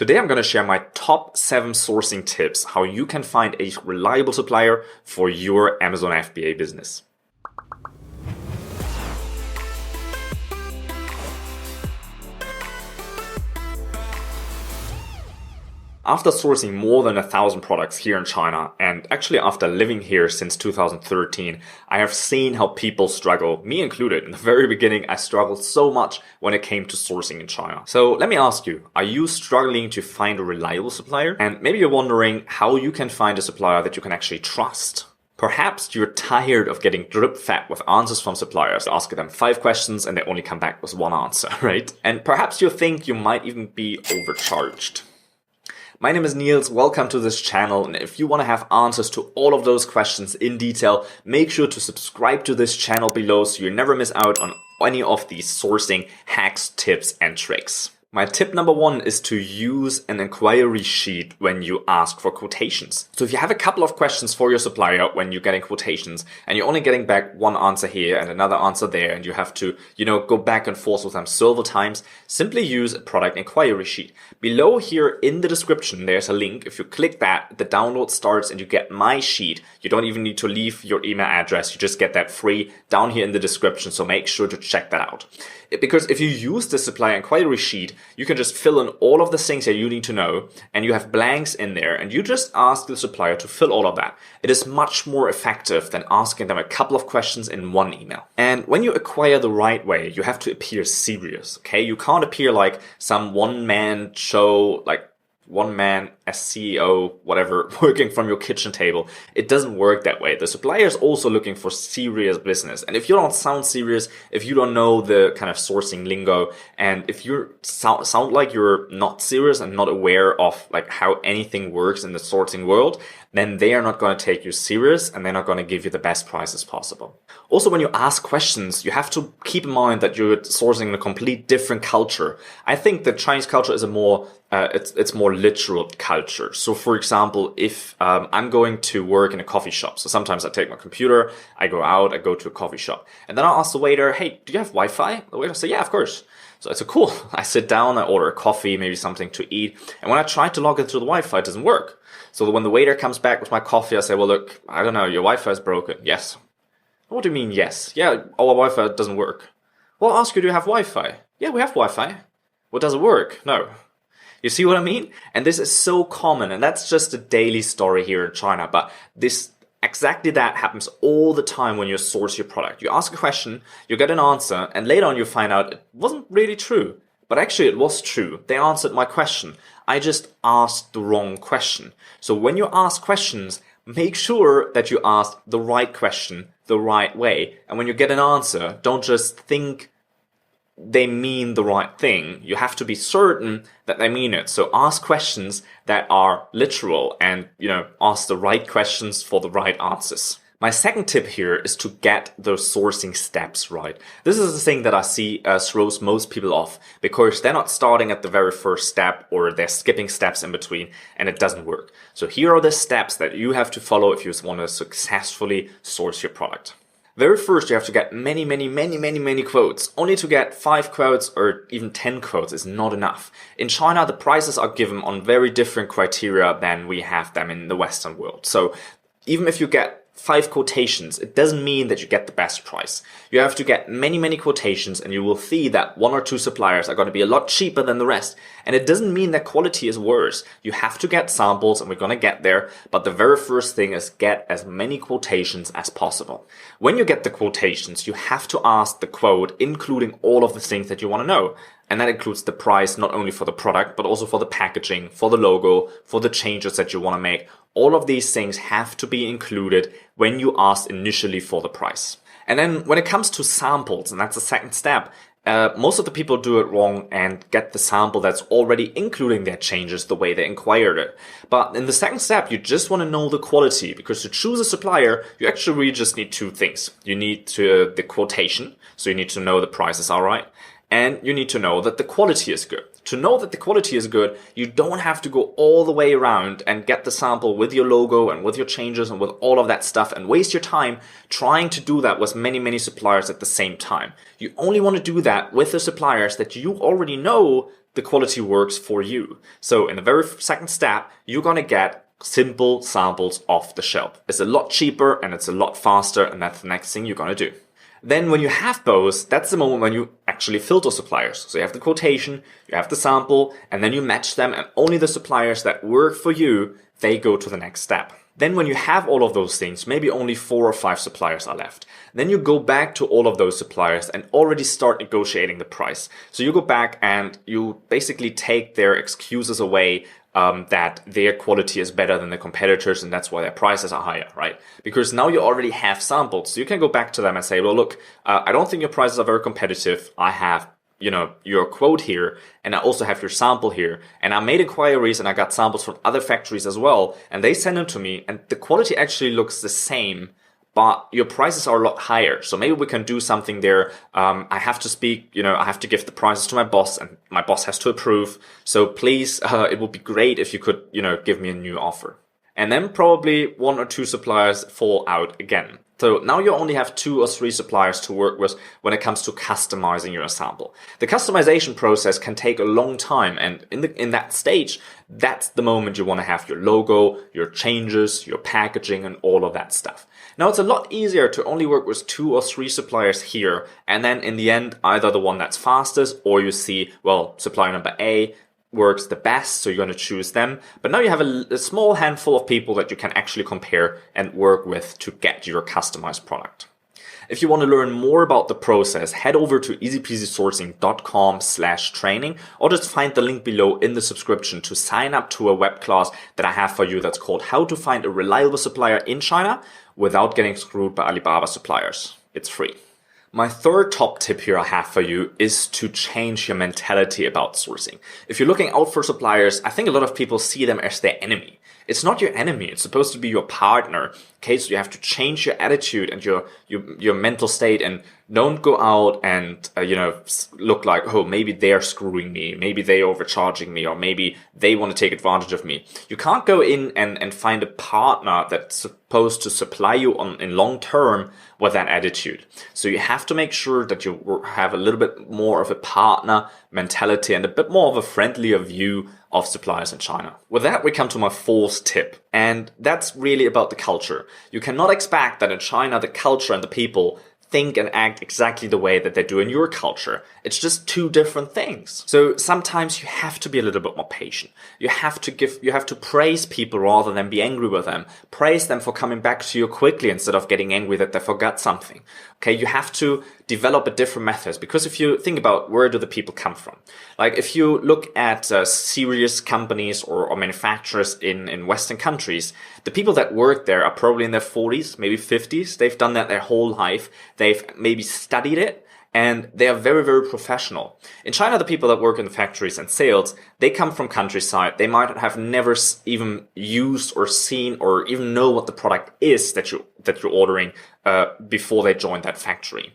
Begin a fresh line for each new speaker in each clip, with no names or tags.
Today I'm going to share my top 7 sourcing tips how you can find a reliable supplier for your Amazon FBA business. After sourcing more than 1,000 products here in China, and actually after living here since 2013, I have seen how people struggle, me included. In the very beginning, I struggled so much when it came to sourcing in China. So let me ask you, are you struggling to find a reliable supplier? And maybe you're wondering how you can find a supplier that you can actually trust. Perhaps you're tired of getting drip-fed with answers from suppliers. Ask them 5 questions and they only come back with 1 answer, right? And perhaps you think you might even be overcharged. My name is Niels, welcome to this channel, and if you want to have answers to all of those questions in detail, make sure to subscribe to this channel below so you never miss out on any of these sourcing hacks, tips and tricks. My tip number 1 is to use an inquiry sheet when you ask for quotations. So if you have a couple of questions for your supplier when you're getting quotations and you're only getting back 1 answer here and another answer there and you have to, go back and forth with them several times, simply use a product inquiry sheet. Below here in the description, there's a link. If you click that, the download starts and you get my sheet. You don't even need to leave your email address. You just get that free down here in the description. So make sure to check that out. Because if you use the supplier inquiry sheet, you can just fill in all of the things that you need to know and you have blanks in there and you just ask the supplier to fill all of that. It is much more effective than asking them a couple of questions in 1 email. And when you acquire the right way, you have to appear serious, okay? You can't appear like some one-man show, like one man as CEO, whatever, working from your kitchen table. It doesn't work that way. The supplier is also looking for serious business. And if you don't sound serious, if you don't know the kind of sourcing lingo, and if you sound like you're not serious and not aware of like how anything works in the sourcing world, then they are not going to take you serious and they're not going to give you the best prices possible. Also, when you ask questions, you have to keep in mind that you're sourcing in a complete different culture. I think the Chinese culture is a more it's more literal culture. So for example, if I'm going to work in a coffee shop, so sometimes I take my computer, I go out, I go to a coffee shop, and then I ask the waiter, hey, do you have Wi-Fi? The waiter says, yeah, of course. So I said, cool. I sit down, I order a coffee, maybe something to eat, and when I try to log into the Wi-Fi, it doesn't work. So when the waiter comes back with my coffee, I say, well, look, I don't know, your Wi-Fi is broken. Yes. What do you mean, yes? Yeah, our Wi-Fi doesn't work. Well, I'll ask you, do you have Wi-Fi? Yeah, we have Wi-Fi. Well, does it work? No. You see what I mean? And this is so common, and that's just a daily story here in China. But exactly that happens all the time when you source your product. You ask a question, you get an answer, and later on you find out it wasn't really true. But actually it was true. They answered my question. I just asked the wrong question. So when you ask questions, make sure that you ask the right question the right way. And when you get an answer, don't just think they mean the right thing. You have to be certain that they mean it. So ask questions that are literal and, ask the right questions for the right answers. My second tip here is to get those sourcing steps right. This is the thing that I see throws most people off because they're not starting at the very first step or they're skipping steps in between and it doesn't work. So here are the steps that you have to follow if you want to successfully source your product. Very first, you have to get many quotes. Only to get 5 quotes or even 10 quotes is not enough. In China, the prices are given on very different criteria than we have them in the Western world. So even if you get 5 quotations, it doesn't mean that you get the best price. You have to get many quotations and you will see that 1 or 2 suppliers are going to be a lot cheaper than the rest. And it doesn't mean that quality is worse. You have to get samples and we're going to get there. But the very first thing is get as many quotations as possible. When you get the quotations, you have to ask the quote, including all of the things that you want to know. And that includes the price, not only for the product, but also for the packaging, for the logo, for the changes that you want to make. All of these things have to be included when you ask initially for the price. And then when it comes to samples, and that's the second step, most of the people do it wrong and get the sample that's already including their changes the way they inquired it. But in the second step, you just want to know the quality because to choose a supplier, you actually really just need 2 things. You need the quotation, so you need to know the prices are right. And you need to know that the quality is good. To know that the quality is good, you don't have to go all the way around and get the sample with your logo and with your changes and with all of that stuff and waste your time trying to do that with many, many suppliers at the same time. You only want to do that with the suppliers that you already know the quality works for you. So in the very second step, you're going to get simple samples off the shelf. It's a lot cheaper and it's a lot faster, and that's the next thing you're going to do. Then when you have those, that's the moment when you actually filter suppliers. So you have the quotation, you have the sample, and then you match them, and only the suppliers that work for you, they go to the next step. Then when you have all of those things, maybe only 4 or 5 suppliers are left. Then you go back to all of those suppliers and already start negotiating the price. So you go back and you basically take their excuses away that their quality is better than the competitors and that's why their prices are higher, right? Because now you already have samples. So you can go back to them and say, well, look, I don't think your prices are very competitive. I have your quote here, and I also have your sample here, and I made inquiries and I got samples from other factories as well, and they send them to me, and the quality actually looks the same, but your prices are a lot higher. So maybe we can do something there. I have to speak, I have to give the prices to my boss, and my boss has to approve. So please, it would be great if you could, give me a new offer. And then probably 1 or 2 suppliers fall out again. So now you only have 2 or 3 suppliers to work with when it comes to customizing your sample. The customization process can take a long time, and in that stage, that's the moment you want to have your logo, your changes, your packaging, and all of that stuff. Now it's a lot easier to only work with 2 or 3 suppliers here, and then in the end, either the one that's fastest, or you see, well, supplier number A works the best, so you're going to choose them. But now you have a small handful of people that you can actually compare and work with to get your customized product. If you want to learn more about the process, head over to easypeasysourcing.com/training, or just find the link below in the subscription to sign up to a web class that I have for you that's called How to Find a Reliable Supplier in China Without Getting Screwed by Alibaba Suppliers. It's free. My third top tip here I have for you is to change your mentality about sourcing. If you're looking out for suppliers, I think a lot of people see them as their enemy. It's not your enemy. It's supposed to be your partner. Okay, so you have to change your attitude and your mental state, and don't go out and look like, oh, maybe they're screwing me, maybe they're overcharging me, or maybe they want to take advantage of me. You can't go in and find a partner that's supposed to supply you in long term with that attitude. So you have to make sure that you have a little bit more of a partner mentality and a bit more of a friendlier view of suppliers in China. With that, we come to my 4th tip, and that's really about the culture. You cannot expect that in China, the culture and the people think and act exactly the way that they do in your culture. It's just 2 different things. So sometimes you have to be a little bit more patient. You have to praise people rather than be angry with them. Praise them for coming back to you quickly instead of getting angry that they forgot something. Okay, you have to develop a different methods, because if you think about where do the people come from, like if you look at serious companies or manufacturers in Western countries, the people that work there are probably in their 40s, maybe 50s. They've done that their whole life. They've maybe studied it, and they are very, very professional. In China, the people that work in the factories and sales, they come from countryside. They might have never even used or seen or even know what the product is that you're ordering before they join that factory.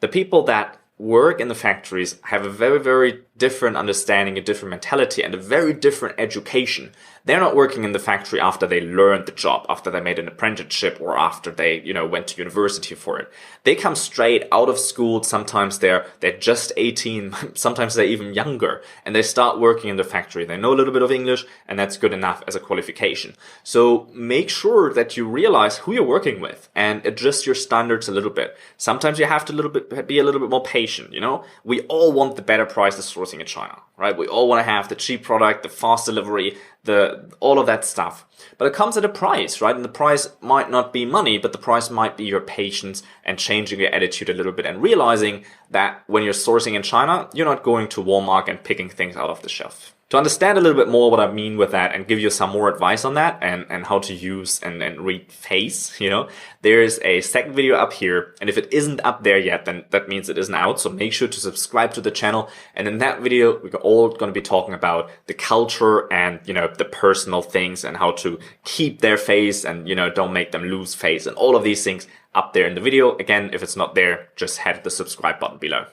The people that work in the factories have a very, very different understanding, a different mentality, and a very different education. They're not working in the factory after they learned the job, after they made an apprenticeship, or after they, went to university for it. They come straight out of school. Sometimes they're just 18, sometimes they're even younger, and they start working in the factory. They know a little bit of English, and that's good enough as a qualification. So make sure that you realize who you're working with and adjust your standards a little bit. Sometimes you have to be a little bit more patient, We all want the better prices sourcing in China, right? We all want to have the cheap product, the fast delivery, all of that stuff. But it comes at a price, right? And the price might not be money, but the price might be your patience and changing your attitude a little bit and realizing that when you're sourcing in China, you're not going to Walmart and picking things out of the shelf. To understand a little bit more what I mean with that and give you some more advice on that and how to use and read face, there's a second video up here. And if it isn't up there yet, then that means it isn't out. So make sure to subscribe to the channel. And in that video, we're all going to be talking about the culture and, the personal things and how to keep their face and, don't make them lose face and all of these things up there in the video. Again, if it's not there, just head to the subscribe button below.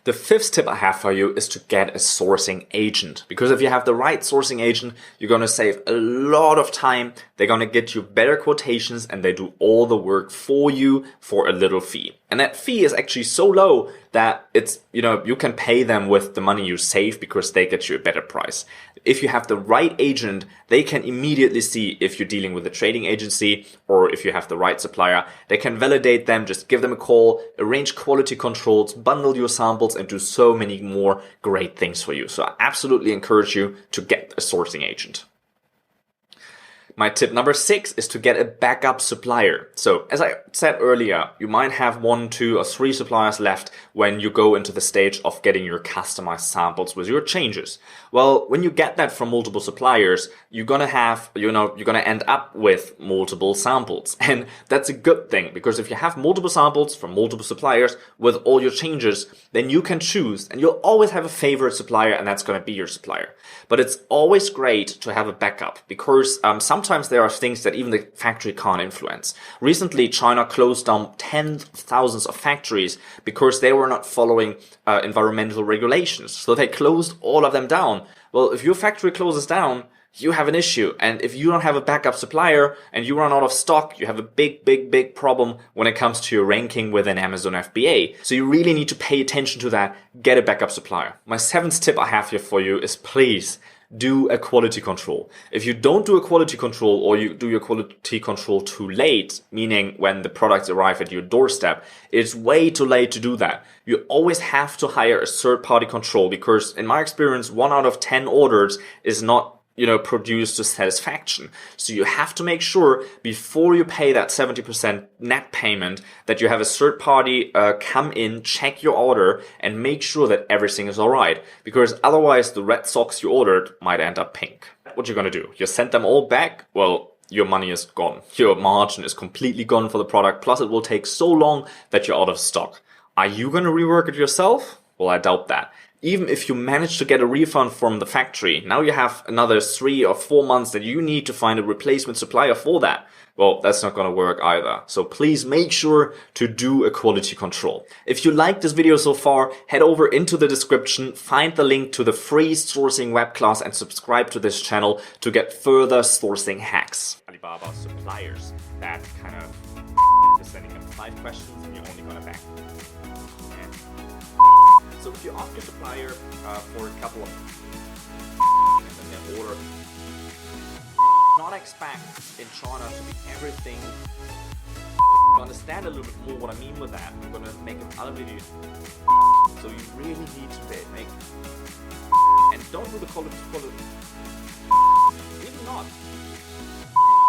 The fifth tip I have for you is to get a sourcing agent. Because if you have the right sourcing agent, you're going to save a lot of time. They're going to get you better quotations and they do all the work for you for a little fee. And that fee is actually so low that it's, you can pay them with the money you save because they get you a better price. If you have the right agent, they can immediately see if you're dealing with a trading agency or if you have the right supplier. They can validate them, just give them a call, arrange quality controls, bundle your samples, and do so many more great things for you. So I absolutely encourage you to get a sourcing agent. My tip number 6 is to get a backup supplier. So as I said earlier, you might have 1, 2, or 3 suppliers left when you go into the stage of getting your customized samples with your changes. Well, when you get that from multiple suppliers, you're gonna have, you're gonna end up with multiple samples. And that's a good thing, because if you have multiple samples from multiple suppliers with all your changes, then you can choose and you'll always have a favorite supplier, and that's gonna be your supplier. But it's always great to have a backup, because sometimes there are things that even the factory can't influence. Recently, China closed down tens of thousands of factories because they were not following environmental regulations. So they closed all of them down. Well, if your factory closes down, you have an issue. And if you don't have a backup supplier and you run out of stock, you have a big problem when it comes to your ranking within Amazon FBA. So you really need to pay attention to that. Get a backup supplier. My 7th tip I have here for you is please do a quality control. If you don't do a quality control, or you do your quality control too late, meaning when the products arrive at your doorstep, it's way too late to do that. You always have to hire a third-party control, because in my experience, 1 out of 10 orders is not produced to satisfaction. So you have to make sure before you pay that 70% net payment that you have a third party come in, check your order, and make sure that everything is all right. Because otherwise the red socks you ordered might end up pink. What you're gonna do? You send them all back? Well, your money is gone. Your margin is completely gone for the product. Plus it will take so long that you're out of stock. Are you gonna rework it yourself? Well, I doubt that. Even if you manage to get a refund from the factory, now you have another 3 or 4 months that you need to find a replacement supplier for that. Well, that's not going to work either. So please make sure to do a quality control. If you liked this video so far, head over into the description, find the link to the free sourcing web class, and subscribe to this channel to get further sourcing hacks. Alibaba suppliers, that kind of is sending them 5 questions and you're only going to back. So if you ask your supplier for a couple of and then they order, not expect in China to be everything. To understand a little bit more what I mean with that, I'm gonna make another video. So you really need to make, and don't do the quality, maybe not.